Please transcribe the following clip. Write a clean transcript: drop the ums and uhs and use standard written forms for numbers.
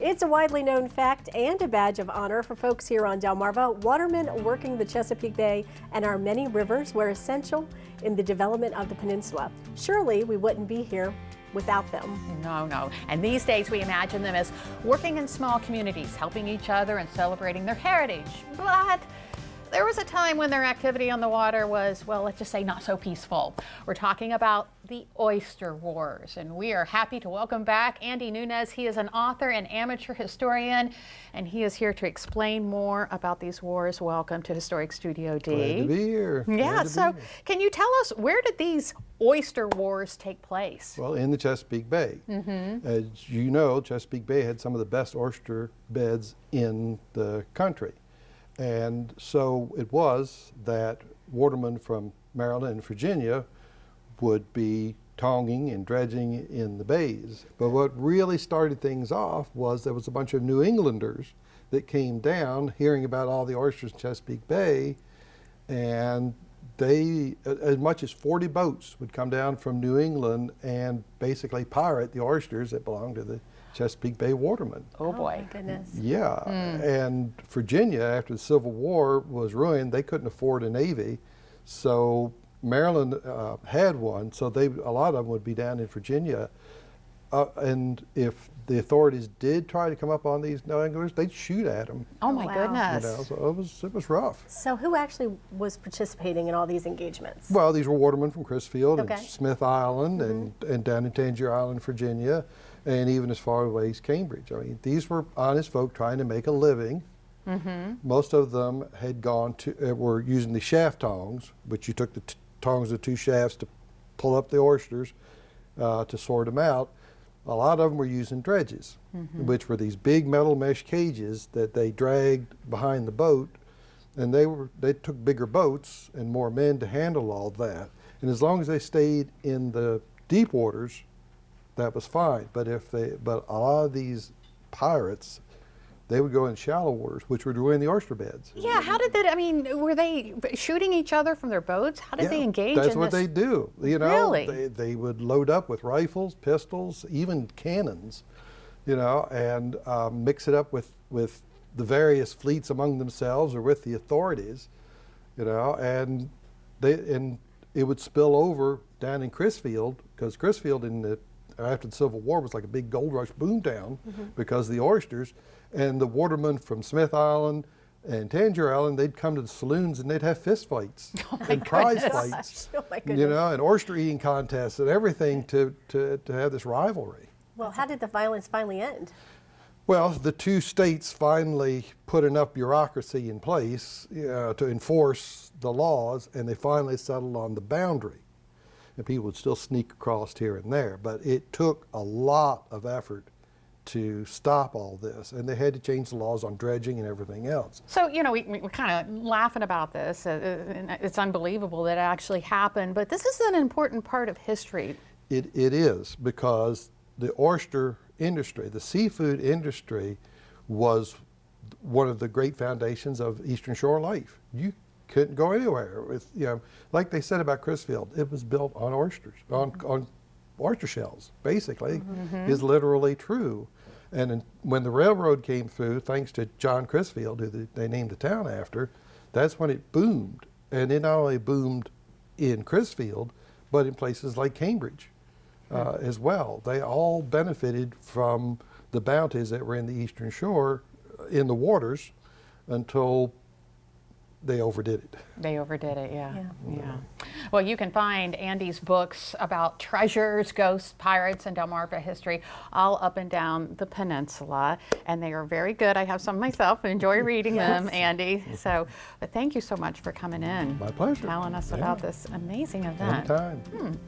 It's a widely known fact and a badge of honor for folks here on Delmarva. Watermen working the Chesapeake Bay and our many rivers were essential in the development of the peninsula. Surely we wouldn't be here without them. No. And these days we imagine them as working in small communities, helping each other and celebrating their heritage. But there was a time when their activity on the water was, well, let's just say not so peaceful. We're talking about the Oyster Wars, and we are happy to welcome back Andy Nunez. He is an author and amateur historian, and he is here to explain more about these wars. Welcome to Historic Studio D. Glad to be here. Yeah, so can you tell us, where did these Oyster Wars take place? Well, in the Chesapeake Bay. As you know, Chesapeake Bay had some of the best oyster beds in the country. And so it was that watermen from Maryland and Virginia would be tonging and dredging in the bays. But what really started things off was there was a bunch of New Englanders that came down hearing about all the oysters in Chesapeake Bay, and they, as much as 40 boats would come down from New England and basically pirate the oysters that belonged to the Chesapeake Bay watermen. Oh boy. My goodness. Yeah, and Virginia, after the Civil War was ruined, they couldn't afford a navy, so Maryland had one, so a lot of them would be down in Virginia, and if the authorities did try to come up on these New Englanders, they'd shoot at them. Oh my goodness. You know, so it was rough. So who actually was participating in all these engagements? Well, these were watermen from Crisfield Okay. and Smith Island and down in Tangier Island, Virginia, and even as far away as Cambridge. I mean, these were honest folk trying to make a living. Most of them had gone to, were using the shaft tongs, which you took the tongs of two shafts to pull up the oysters to sort them out. A lot of them were using dredges, which were these big metal mesh cages that they dragged behind the boat, and they took bigger boats and more men to handle all that. And as long as they stayed in the deep waters, that was fine. But but a lot of these pirates, they would go in shallow waters, which would ruin the oyster beds. Yeah, how did that, I mean, were they shooting each other from their boats? How did they engage in this? That's what they do. You know, Really? they would load up with rifles, pistols, even cannons, you know, and mix it up with the various fleets among themselves or with the authorities, you know, and it would spill over down in Crisfield, because Crisfield after the Civil War was like a big gold rush boomtown because of the oysters. And the watermen from Smith Island and Tangier Island, they'd come to the saloons and they'd have fist fights and prize fights, Oh my goodness. you know, and oyster eating contests and everything to have this rivalry. Well, how did the violence finally end? Well, the two states finally put enough bureaucracy in place to enforce the laws, and they finally settled on the boundary. And people would still sneak across here and there, but it took a lot of effort to stop all this, and they had to change the laws on dredging and everything else. So, you know, we're kind of laughing about this. And it's unbelievable that it actually happened, but this is an important part of history. It is, because the oyster industry, the seafood industry, was one of the great foundations of Eastern Shore life. You couldn't go anywhere with, you know, like they said about Crisfield, it was built on oysters, on oyster shells, basically, is literally true. And when the railroad came through, thanks to John Crisfield, who they named the town after, that's when it boomed. And it not only boomed in Crisfield, but in places like Cambridge as well. They all benefited from the bounties that were in the Eastern Shore, in the waters, until they overdid it. They overdid it, yeah. Well, you can find Andy's books about treasures, ghosts, pirates, and Delmarva history all up and down the peninsula, and they are very good. I have some myself and enjoy reading them, Andy. So, but thank you so much for coming in. My pleasure. Telling us about this amazing event. Anytime.